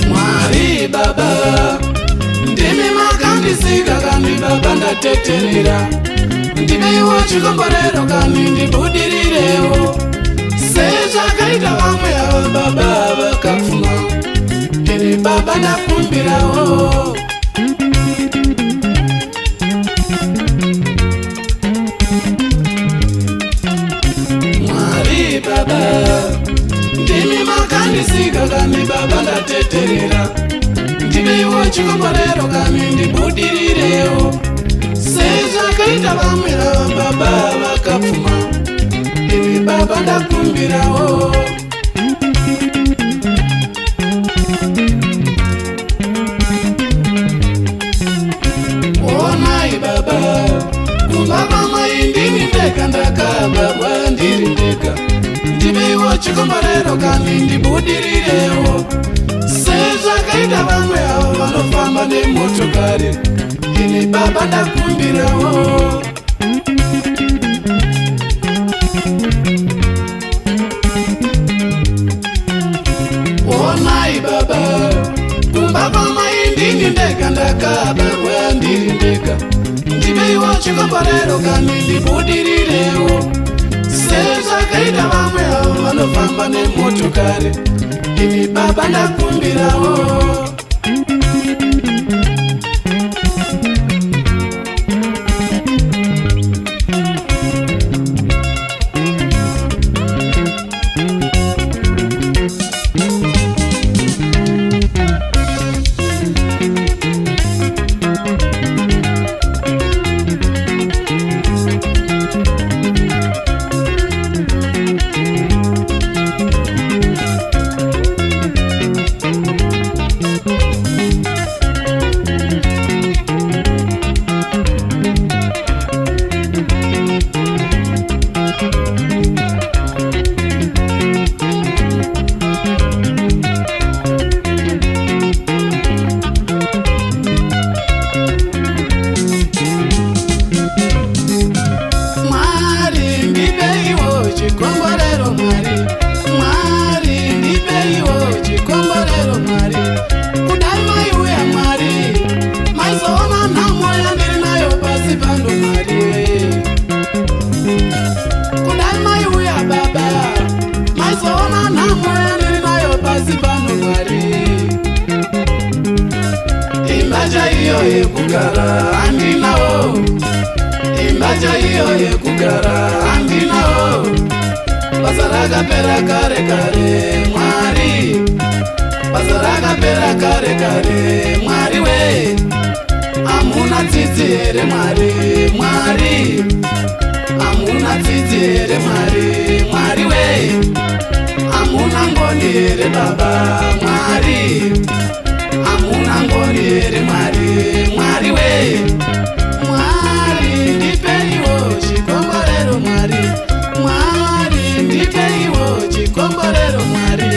Mwari baba ndimi makandisika kandi baba ndateterera ndimeiwo chikomborero kandi ndibudirirewo sezvakaita vamwe ava baba vakapfuma ini baba ndakumbirawo Mwari baba ndimi makandisika kandi baba ndateterera ndimeiwo chikomborero kandi ndibudirirewo sezvakaita vamwe ava baba vakapfuma ini baba ndakumbirawo onai baba kumba kwamai ndini ndega ndakabarwa ndiri ndega ndimeiwo chikomborero kandi ndibudirirewo sezvakaita vamwe avo vanofamba nemotokari ini baba ndakumbirawo onai baba kumba kwamai ndini ndega ndakabarwa ndiri ndega ndimeiwo chikomborero kandi ndibudirirewo sezvakaita vamwe avo vanofamba nemotokari ini baba ndakumbirawo Imbaja iyo yekugara andinawo Imbaja iyo yekugara andinawo Basa rakapera kare kare Mwari Basa rakapera kare kare Mwari we Amuna tsitsi here Mwari Mwari Amuna tsitsi here Mwari Mwari we Amuna ngoni here baba Mwari Amuna ngoni here Mwari Mwari we Mwari ndipeiwo chikomborero Mwari Mwari ndipeiwo chikomborero Mwari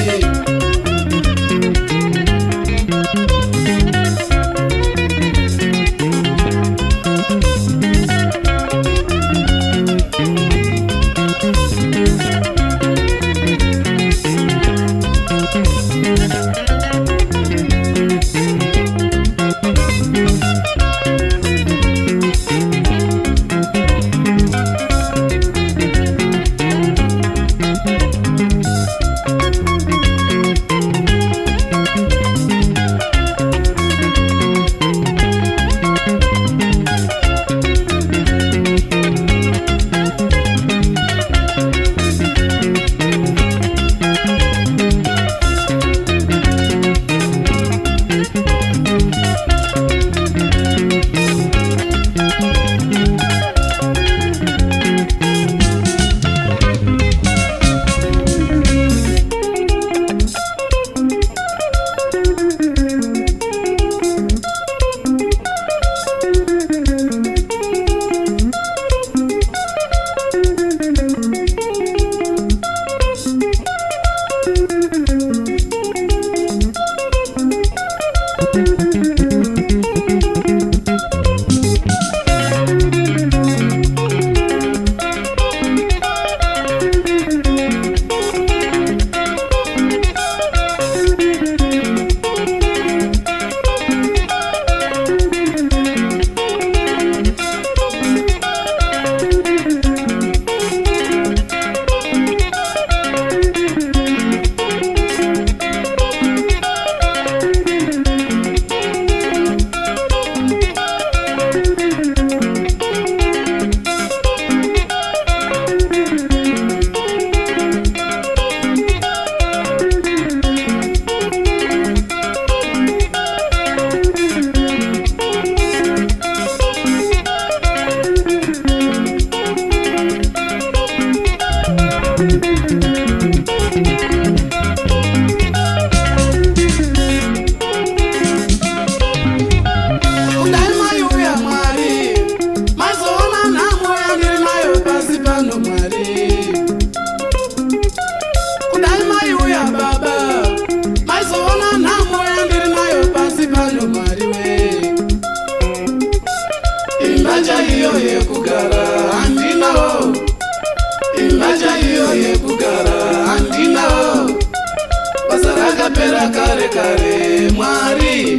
rakapera kare kare Mwari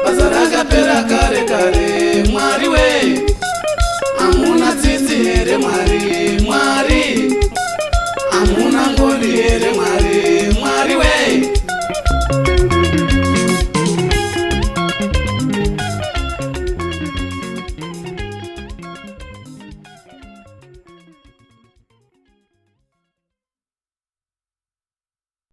basa rakapera kare kare Mwari we